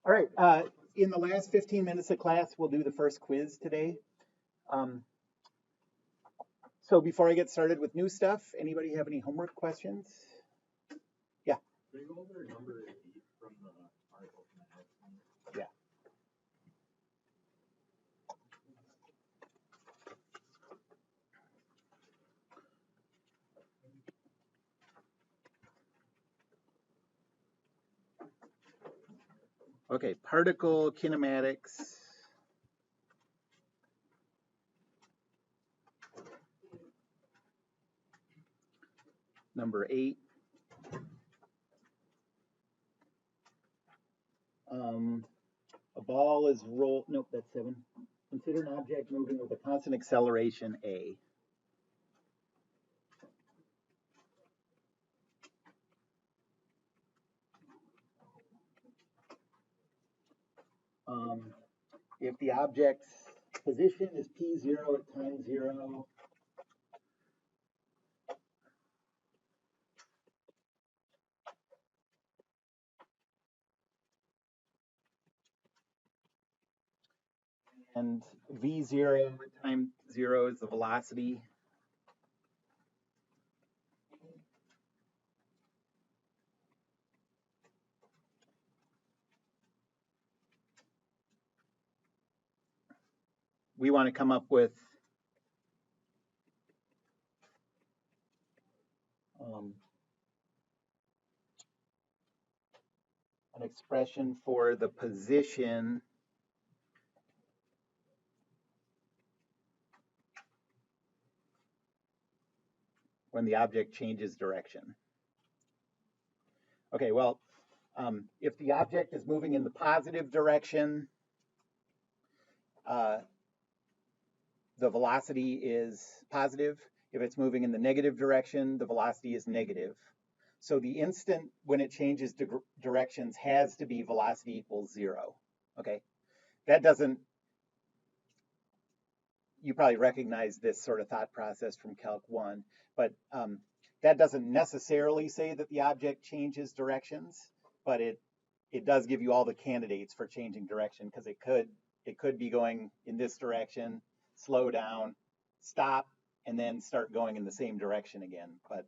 All right, in the last 15 minutes of class, we'll do the first quiz today. Um, so before I get started with new stuff, anybody have any homework questions? Yeah. Can you go over number 8 from the article from the next one? Yeah. Okay, particle kinematics. Number 8. A ball is rolled, nope, that's 7. Consider an object moving with a constant acceleration a. If the object's position is p0 at time 0, and v0 at time 0 is the velocity. We want to come up with an expression for the position when the object changes direction. Okay, well, if the object is moving in the positive direction, the velocity is positive. If it's moving in the negative direction, the velocity is negative. So the instant when it changes directions has to be velocity equals 0. Okay, that doesn't, you probably recognize this sort of thought process from Calc 1, but that doesn't necessarily say that the object changes directions, but it does give you all the candidates for changing direction, because it could be going in this direction, slow down, stop, and then start going in the same direction again. But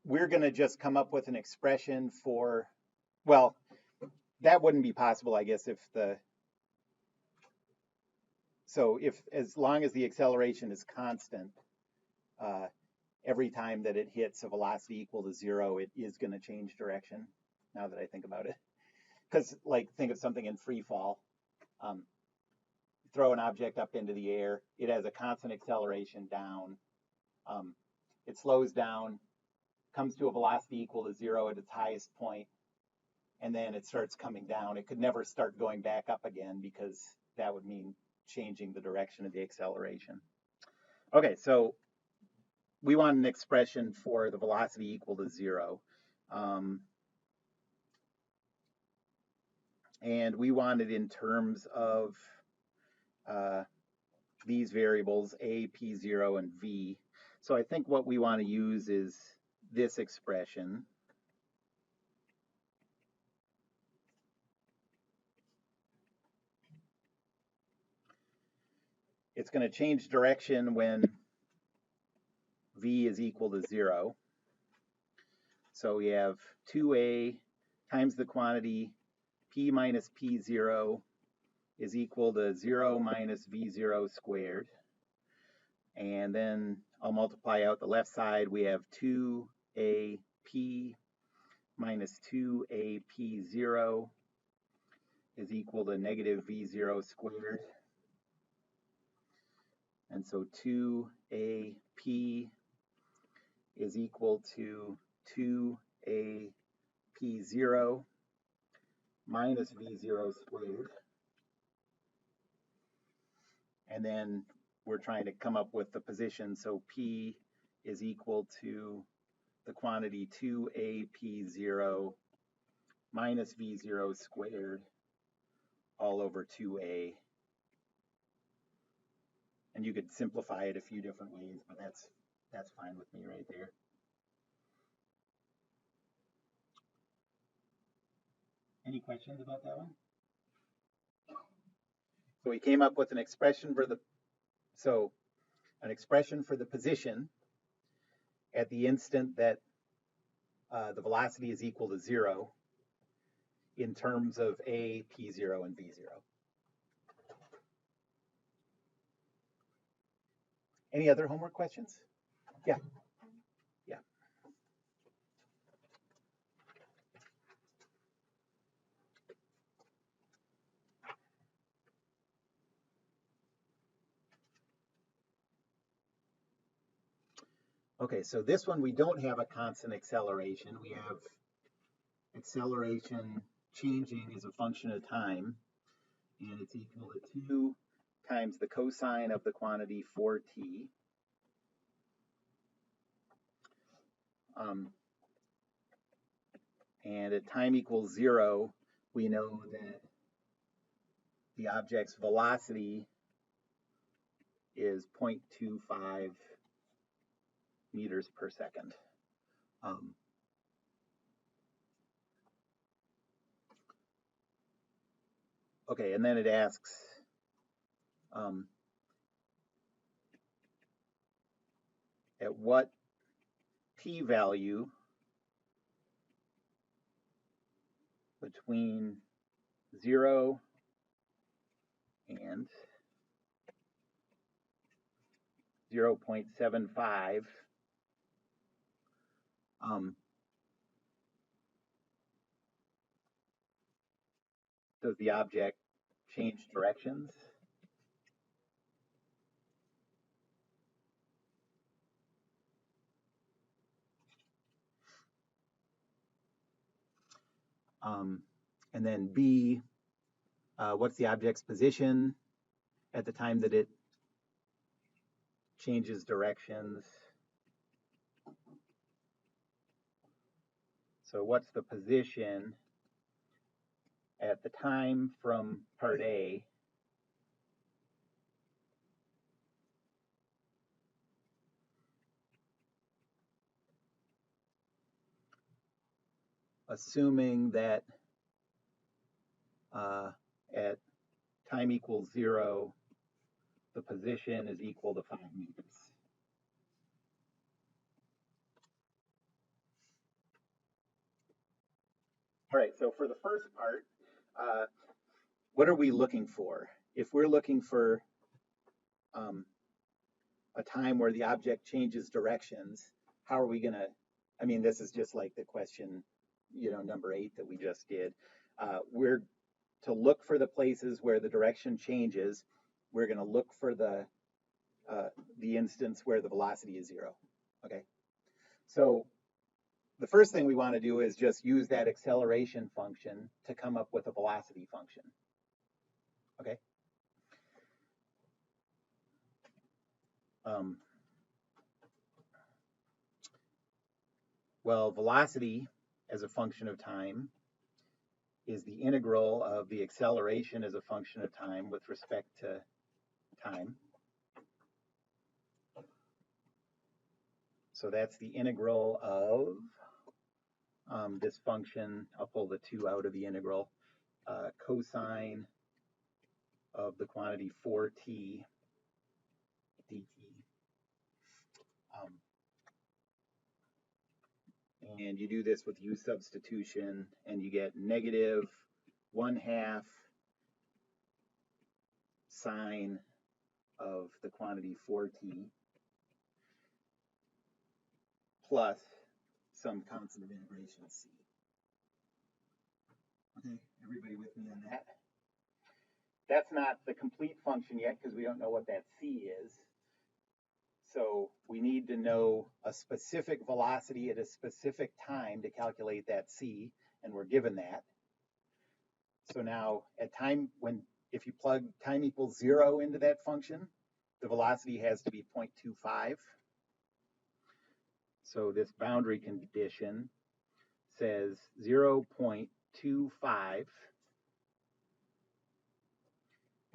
we're going to just come up with an expression for, well, that wouldn't be possible, I guess, if as long as the acceleration is constant, every time that it hits a velocity equal to 0, it is going to change direction, now that I think about it. Because, like, think of something in free fall. Throw an object up into the air. It has a constant acceleration down. It slows down, comes to a velocity equal to 0 at its highest point, and then it starts coming down. It could never start going back up again, because that would mean changing the direction of the acceleration. Okay, so we want an expression for the velocity equal to 0. And we want it in terms of these variables, a, p0, and v. So I think what we want to use is this expression. It's going to change direction when v is equal to 0. So we have 2a times the quantity p minus p0 is equal to 0 minus v0 squared. And then I'll multiply out the left side. We have 2ap minus 2ap0 is equal to negative v0 squared. And so 2ap is equal to 2ap0 minus v0 squared. And then we're trying to come up with the position, so p is equal to the quantity 2ap0 minus v0 squared all over 2a. And you could simplify it a few different ways, but that's fine with me right there. Any questions about that one? So we came up with an expression for the position at the instant that the velocity is equal to 0 in terms of A, P0, and V0. Any other homework questions? Yeah. Yeah. Okay, so this one we don't have a constant acceleration. We have acceleration changing as a function of time, and it's equal to 2 times the cosine of the quantity 4t. And at time equals 0, we know that the object's velocity is 0.25 meters per second. Okay, and then it asks, at what p-value between 0 and 0.75 does the object change directions? And then B, what's the object's position at the time that it changes directions? So what's the position at the time from part A assuming that at time equals 0, the position is equal to 5 meters. All right, so for the first part, what are we looking for? If we're looking for a time where the object changes directions, how are we going to, I mean, this is just like the question, number 8 that we just did. We're to look for the places where the direction changes. We're going to look for the instance where the velocity is 0. Okay, so the first thing we want to do is just use that acceleration function to come up with a velocity function. Okay. Well, velocity as a function of time is the integral of the acceleration as a function of time with respect to time. So that's the integral of this function. I'll pull the 2 out of the integral. Cosine of the quantity 4t dt. And you do this with u substitution, and you get negative 1/2 sine of the quantity 4t plus some constant of integration c. Okay, everybody with me on that? That's not the complete function yet because we don't know what that c is. So we need to know a specific velocity at a specific time to calculate that c, and we're given that. So now at time if you plug time equals 0 into that function, the velocity has to be 0.25. So this boundary condition says 0.25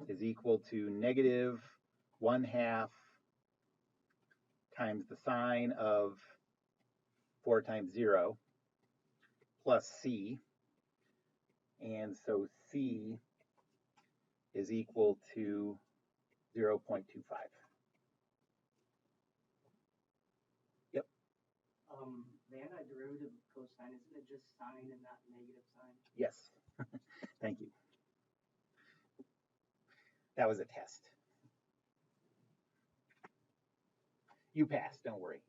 is equal to negative 1/2 times the sine of 4 times 0 plus c. And so c is equal to 0.25. Yep. The antiderivative of cosine, isn't it just sine and not negative sine? Yes. Thank you. That was a test. You passed, don't worry.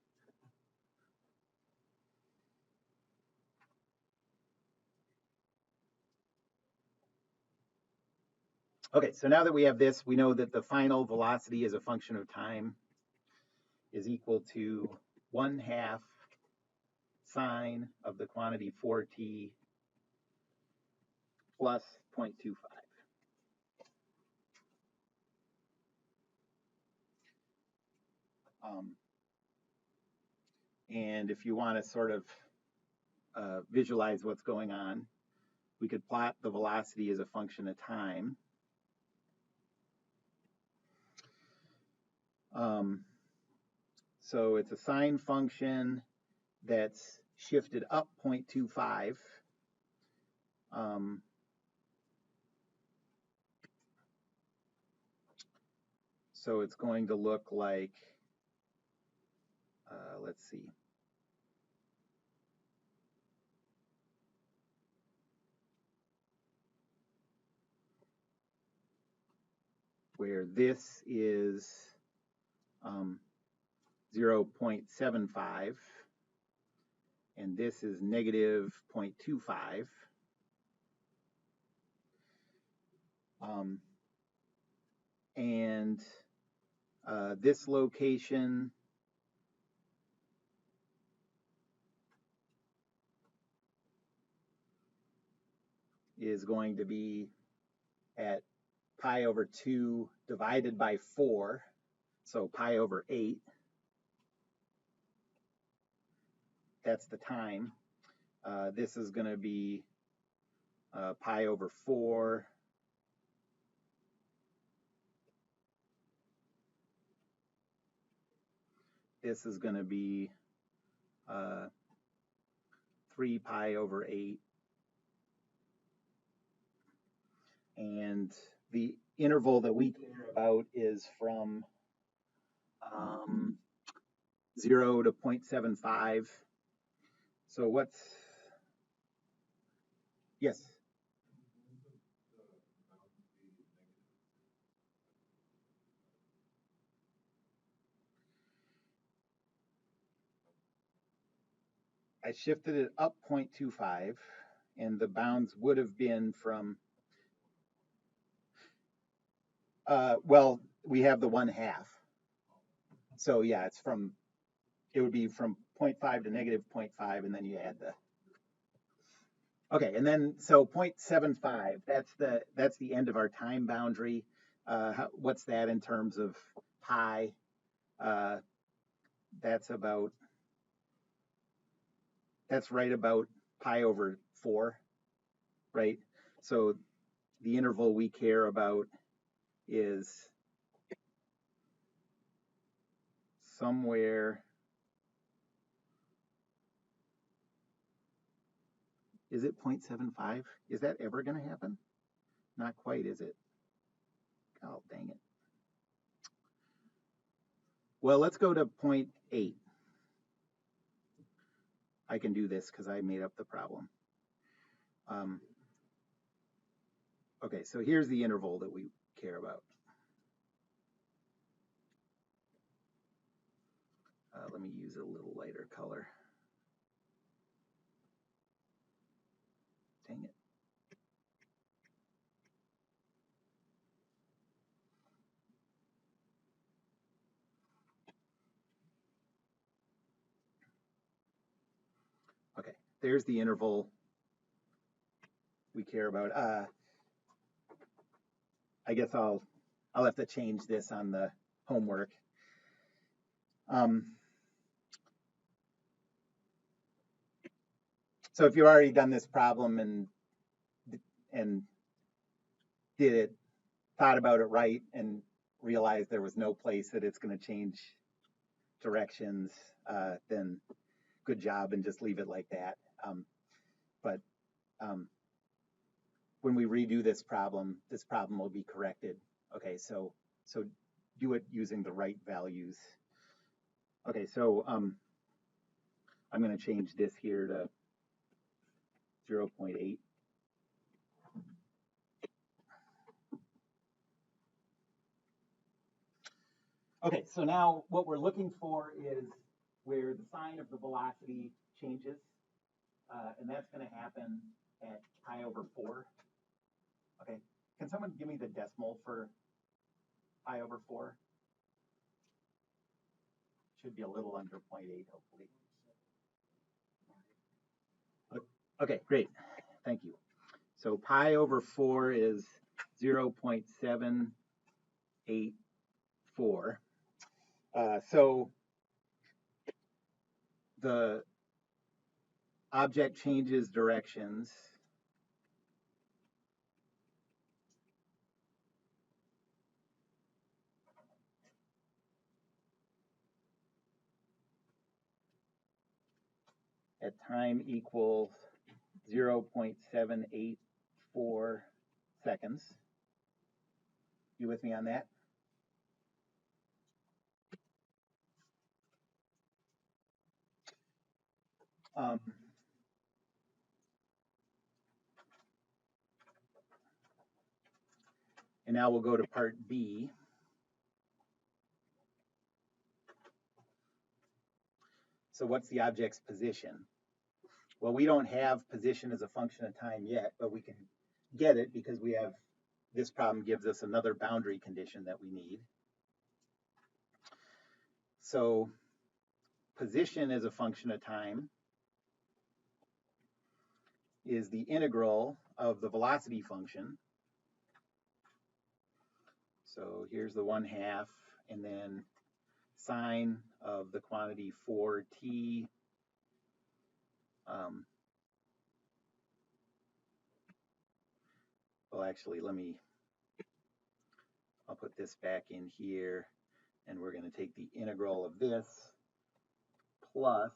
Okay, so now that we have this, we know that the final velocity as a function of time is equal to 1/2 sine of the quantity 4t plus 0.25. And if you want to sort of visualize what's going on, we could plot the velocity as a function of time. So it's a sine function that's shifted up 0.25. So it's going to look like, let's see. Where this is 0.75 and this is negative 0.25. And this location is going to be at pi over 2 divided by 4, so pi over 8. That's the time. This is going to be pi over 4. This is going to be 3 pi over 8. And the interval that we care about is from 0 to 0.75. So what's, yes? I shifted it up 0.25, and the bounds would have been from, well, we have the 1/2. So yeah, it's from, it would be from 0.5 to negative 0.5, and then you add the, okay, and then, so 0.75, that's the end of our time boundary. What's that in terms of pi? That's right about pi over 4, right? So the interval we care about is somewhere, is it 0.75? Is that ever going to happen? Not quite, is it? Oh, dang it. Well, let's go to 0.8. I can do this because I made up the problem. Okay, so here's the interval that we care about. Let me use a little lighter color. Dang it. Okay, there's the interval we care about. I guess I'll have to change this on the homework. So if you've already done this problem and did it, thought about it right, and realized there was no place that it's going to change directions, then good job, and just leave it like that. But when we redo this problem will be corrected. Okay, so do it using the right values. Okay, so I'm going to change this here to 0.8. Okay, so now what we're looking for is where the sign of the velocity changes, and that's going to happen at pi over 4. Okay, can someone give me the decimal for pi over 4? Should be a little under 0.8, hopefully. Okay, great. Thank you. So pi over 4 is 0.784. So the object changes directions. At time equals 0.784 seconds. You with me on that? And now we'll go to part B. So what's the object's position? Well, we don't have position as a function of time yet, but we can get it because we have, this problem gives us another boundary condition that we need. So position as a function of time is the integral of the velocity function. So here's the 1/2, and then sine of the quantity 4t well, actually, I'll put this back in here, and we're going to take the integral of this plus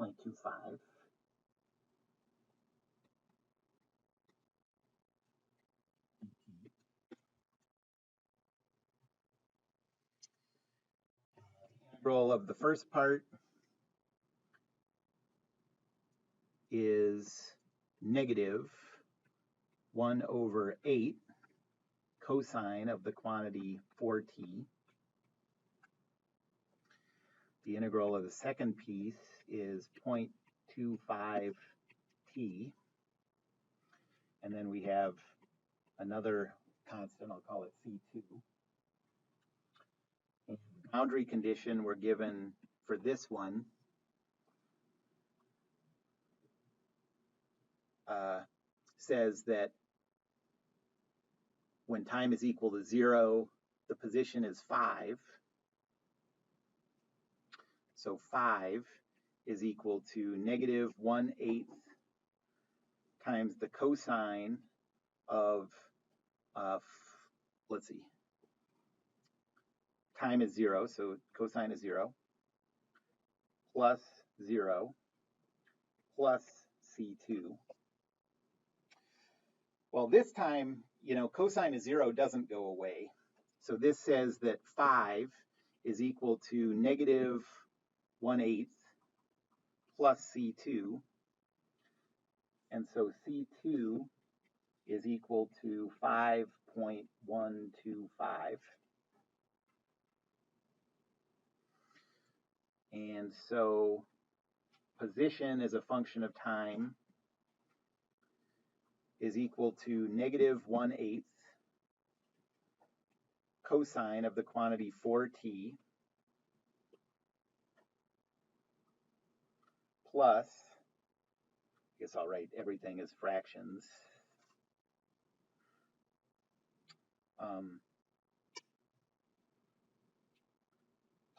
0.25. Integral of the first part is negative 1/8 cosine of the quantity 4t. The integral of the second piece is 0.25t. And then we have another constant, I'll call it C2. And the boundary condition we're given for this one says that when time is equal to 0, the position is 5. So 5 is equal to negative 1/8 times the cosine of, let's see, time is 0, so cosine is 0, plus 0, plus C2. Well, this time, cosine of 0 doesn't go away. So this says that 5 is equal to negative 1/8 plus C2. And so C2 is equal to 5.125. And so position as a function of time is equal to negative 1/8 cosine of the quantity 4t plus, I guess I'll write everything as fractions,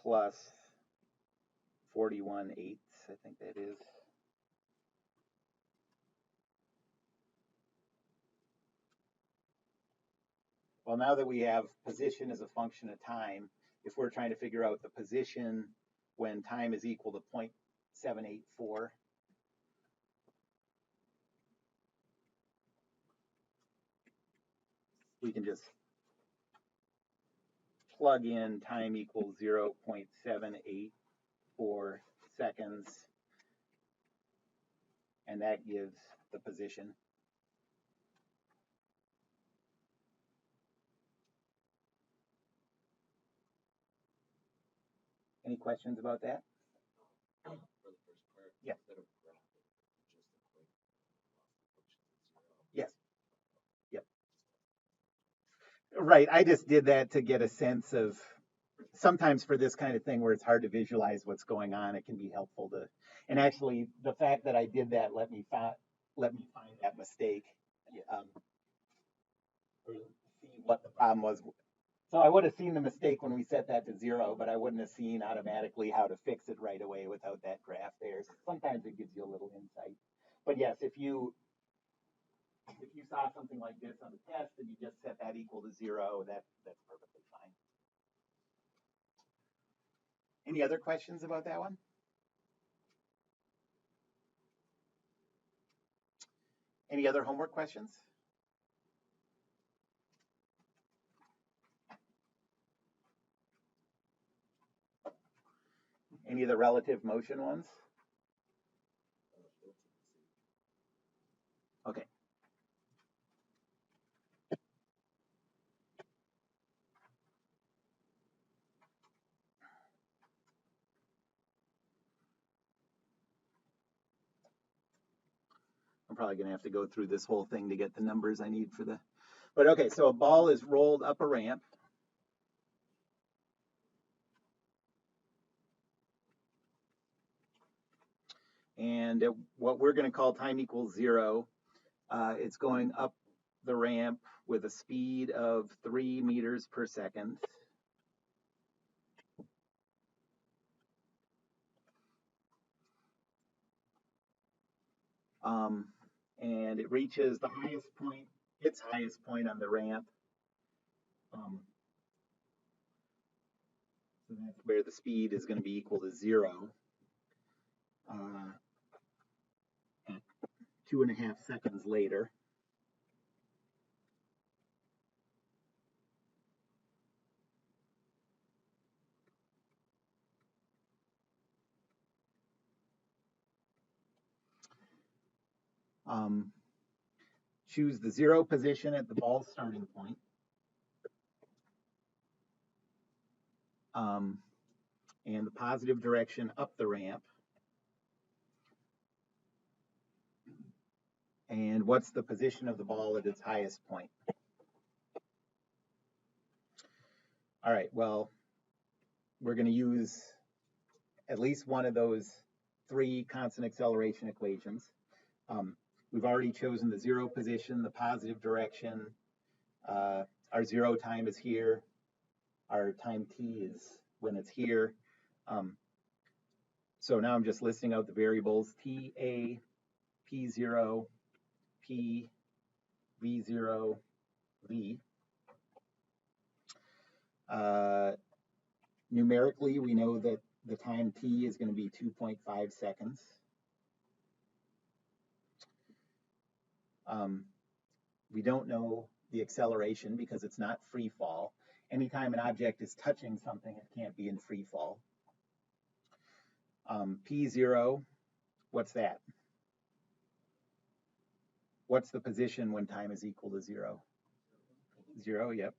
plus 41/8, I think that is. Well, now that we have position as a function of time, if we're trying to figure out the position when time is equal to 0.784, we can just plug in time equals 0.784 seconds, and that gives the position. Any questions about that? For the first part, Yeah. instead of graphing, just equate functions at 0. Yes. Yep. Right. I just did that to get a sense of, sometimes for this kind of thing where it's hard to visualize what's going on, it can be helpful to, and actually the fact that I did that let me find that mistake, or see what the problem was. So I would have seen the mistake when we set that to 0, but I wouldn't have seen automatically how to fix it right away without that graph there. So sometimes it gives you a little insight. But yes, if you saw something like this on the test and you just set that equal to 0, that's perfectly fine. Any other questions about that one? Any other homework questions? Any of the relative motion ones? Okay. I'm probably going to have to go through this whole thing to get the numbers I need for the, but okay, so a ball is rolled up a ramp. And at what we're going to call time equals 0, it's going up the ramp with a speed of 3 meters per second. And it reaches the highest point, its highest point on the ramp. So that's where the speed is going to be equal to 0. At 2.5 seconds later. Choose the 0 position at the ball's starting point. And the positive direction up the ramp. And what's the position of the ball at its highest point? All right, well, we're going to use at least one of those 3 constant acceleration equations. We've already chosen the 0 position, the positive direction. Our 0 time is here. Our time t is when it's here. So now I'm just listing out the variables: TA, P0, P, V0, V. Numerically, we know that the time t is going to be 2.5 seconds. We don't know the acceleration because it's not free fall. Anytime an object is touching something, it can't be in free fall. P0, what's that? What's the position when time is equal to 0? 0, yep.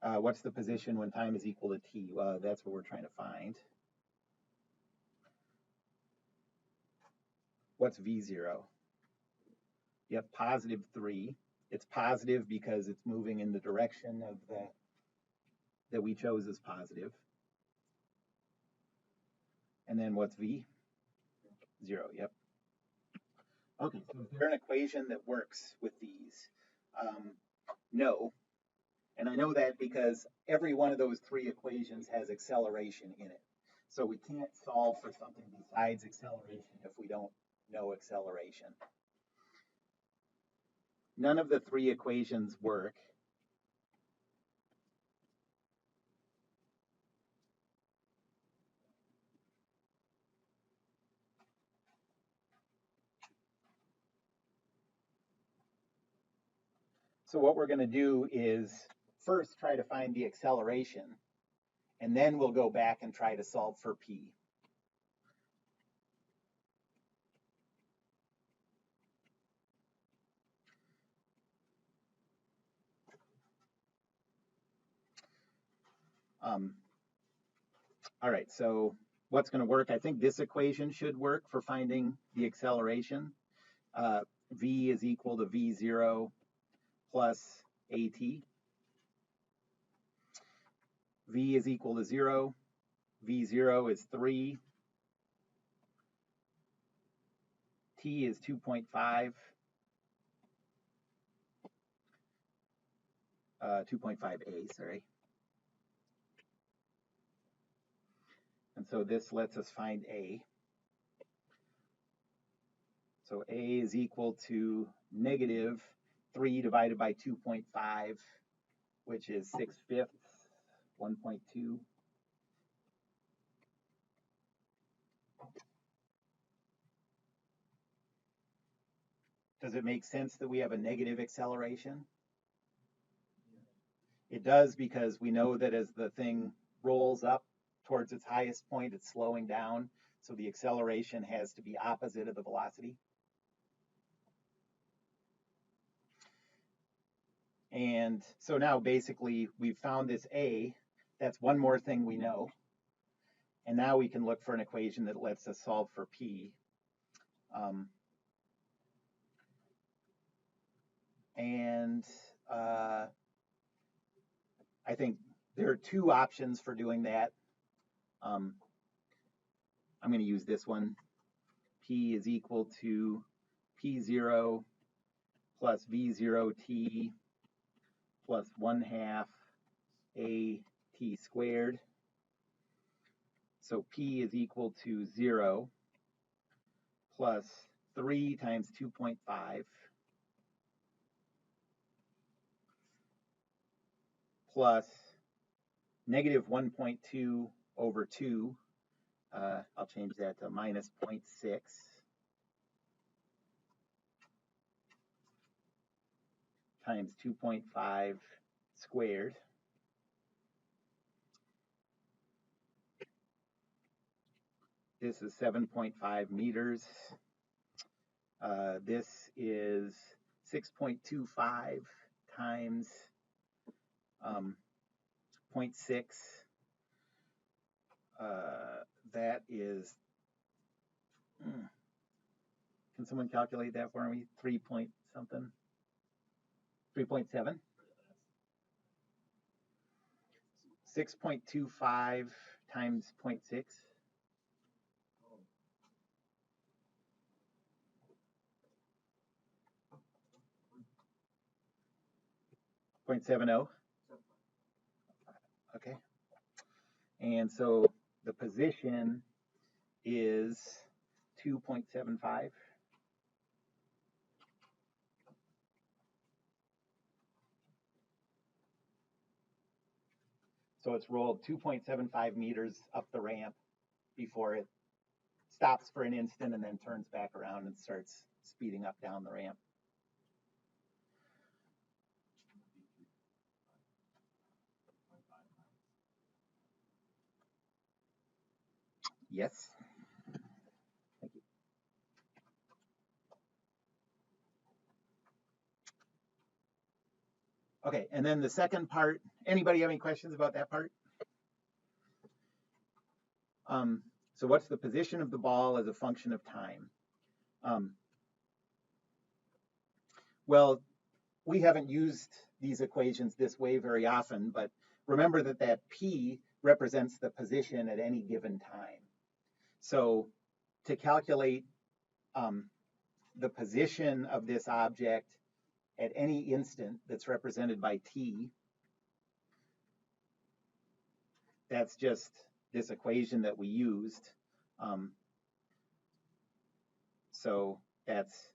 What's the position when time is equal to t? Well, that's what we're trying to find. What's V0? Yep, positive 3. It's positive because it's moving in the direction of that we chose as positive. And then what's V? 0, yep. Okay, so is there an equation that works with these? No. And I know that because every one of those 3 equations has acceleration in it. So we can't solve for something besides acceleration if we don't know acceleration. None of the 3 equations work. So what we're going to do is first try to find the acceleration, and then we'll go back and try to solve for p. All right, so what's going to work? I think this equation should work for finding the acceleration. V is equal to V0 plus AT. V is equal to 0. V0 is 3. T is 2.5. 2.5a, sorry. And so this lets us find A. So A is equal to negative 3 divided by 2.5, which is 6/5, 1.2. Does it make sense that we have a negative acceleration? It does, because we know that as the thing rolls up towards its highest point, it's slowing down. So the acceleration has to be opposite of the velocity. And so now basically we've found this A. That's one more thing we know. And now we can look for an equation that lets us solve for P. I think there are two options for doing that. I'm going to use this one. P is equal to P0 plus V0t plus 1/2 AT squared. So P is equal to 0 plus 3 times 2.5 plus negative 1.2 over 2. I'll change that to minus 0.6 times 2.5 squared. This is 7.5 meters. This is 6.25 times 0.6. That is, can someone calculate that for me? 3 point something? 3.7? 6.25 times 0.6. 0.70. Okay. And so the position is 2.75. So it's rolled 2.75 meters up the ramp before it stops for an instant and then turns back around and starts speeding up down the ramp. Yes. Thank you. Okay, and then the second part, anybody have any questions about that part? So what's the position of the ball as a function of time? Well, we haven't used these equations this way very often, but remember that P represents the position at any given time. So to calculate the position of this object at any instant that's represented by T, that's just this equation that we used. So that's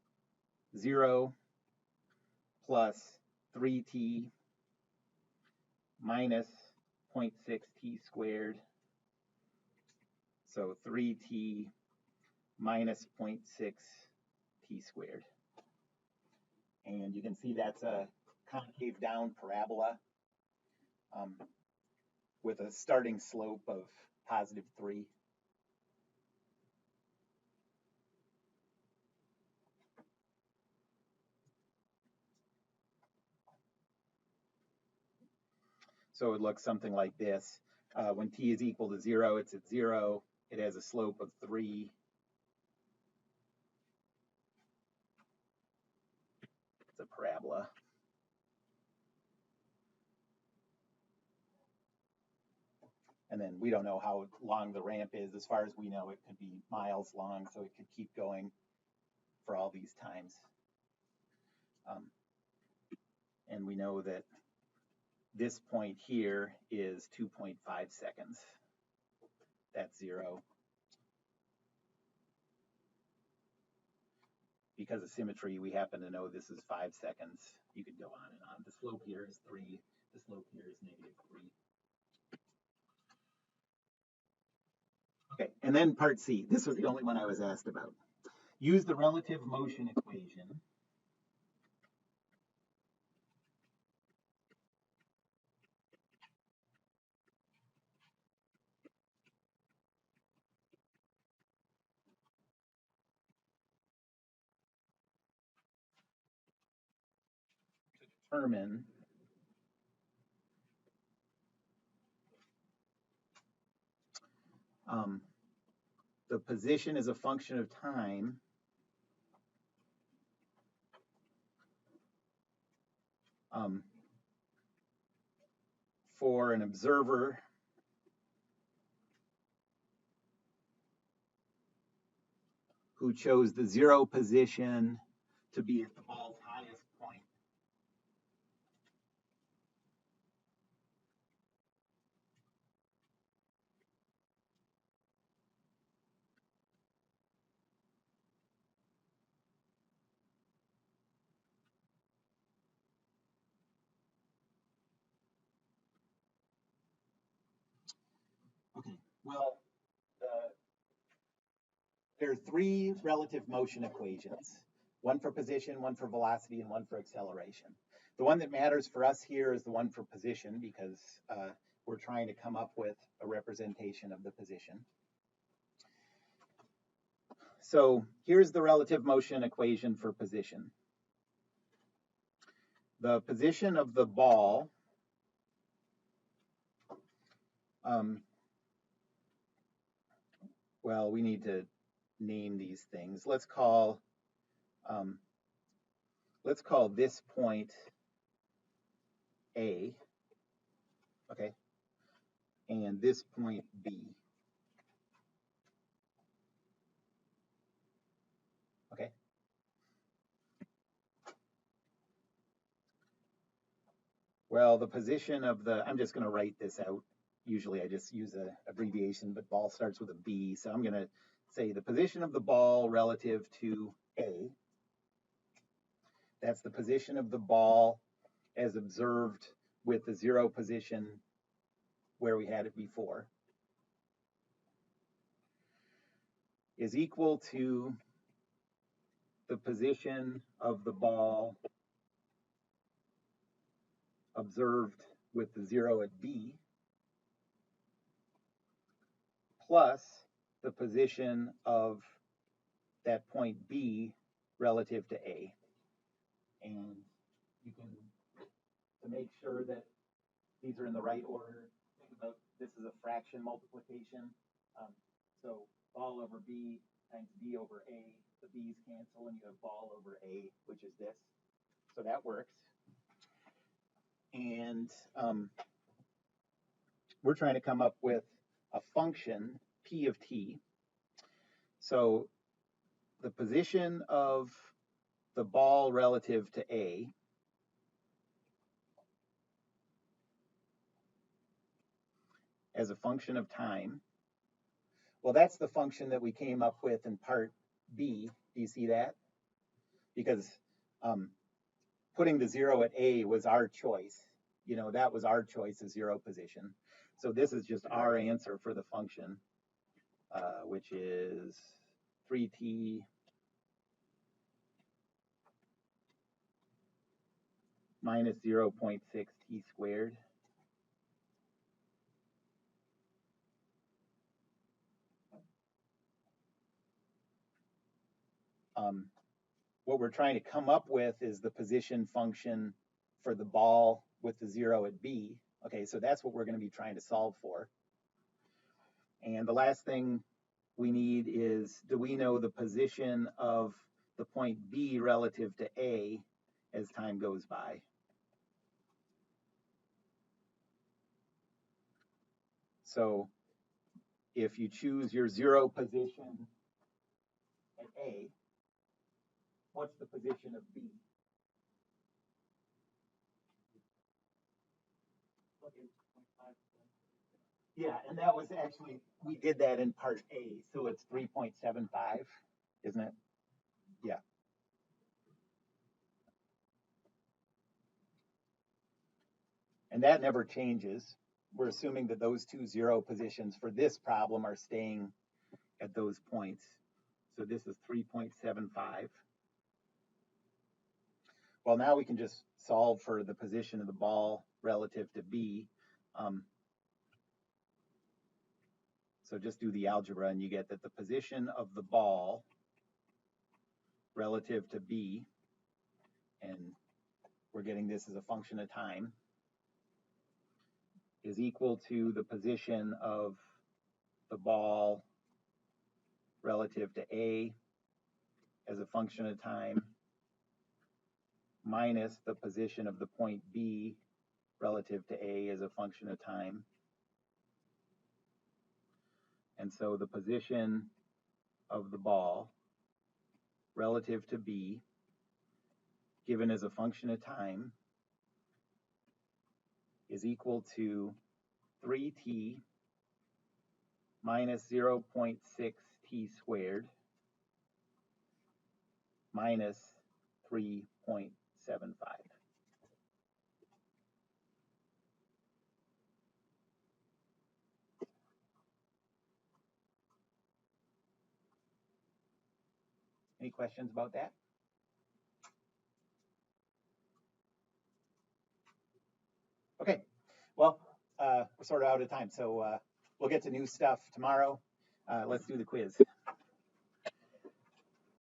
0 plus 3t minus 0.6t squared. So 3t minus 0.6t squared. And you can see that's a concave down parabola with a starting slope of +3. So it looks something like this. When t is equal to 0, it's at 0. It has a slope of 3. It's a parabola. And then we don't know how long the ramp is. As far as we know, it could be miles long, so it could keep going for all these times. And we know that this point here is 2.5 seconds. That's 0. Because of symmetry, we happen to know this is 5 seconds. You could go on and on. The slope here is 3. The slope here is -3. Okay, and then part C. This was the only one I was asked about. Use the relative motion equation to determine the position as a function of time for an observer who chose the 0 position to be at the ball's highest point. Okay, well, there are 3 relative motion equations, one for position, one for velocity, and one for acceleration. The one that matters for us here is the one for position because we're trying to come up with a representation of the position. So here's the relative motion equation for position. The position of the ball well, we need to name these things. Let's call this point A, okay, and this point B, okay. Well, the position of the, I'm just going to write this out. Usually I just use an abbreviation, but ball starts with a B, so I'm going to say the position of the ball relative to A. That's the position of the ball as observed with the 0 position where we had it before, is equal to the position of the ball observed with the 0 at B plus the position of that point B relative to A. And you can, to make sure that these are in the right order, think about this is a fraction multiplication. So ball over B times B over A, the B's cancel and you have ball over A, which is this. So that works. And we're trying to come up with a function, P of t. So the position of the ball relative to A as a function of time. Well, that's the function that we came up with in part B. Do you see that? Because putting the 0 at A was our choice. You know, that was our choice of 0 position. So this is just our answer for the function, which is 3t minus 0.6 t squared. What we're trying to come up with is the position function for the ball with the 0 at B. Okay, so that's what we're going to be trying to solve for. And the last thing we need is, do we know the position of the point B relative to A as time goes by? So if you choose your 0 position at A, what's the position of B? Yeah, and that was actually, we did that in part A, so it's 3.75, isn't it? Yeah. And that never changes. We're assuming that those two 0 positions for this problem are staying at those points. So this is 3.75. Well, now we can just solve for the position of the ball relative to B. So just do the algebra and you get that the position of the ball relative to B, and we're getting this as a function of time, is equal to the position of the ball relative to A as a function of time minus the position of the point B relative to A as a function of time. And so the position of the ball relative to B, given as a function of time, is equal to 3t minus 0.6 t squared minus 3.75. Any questions about that? Okay, well, we're sort of out of time, so we'll get to new stuff tomorrow. Let's do the quiz.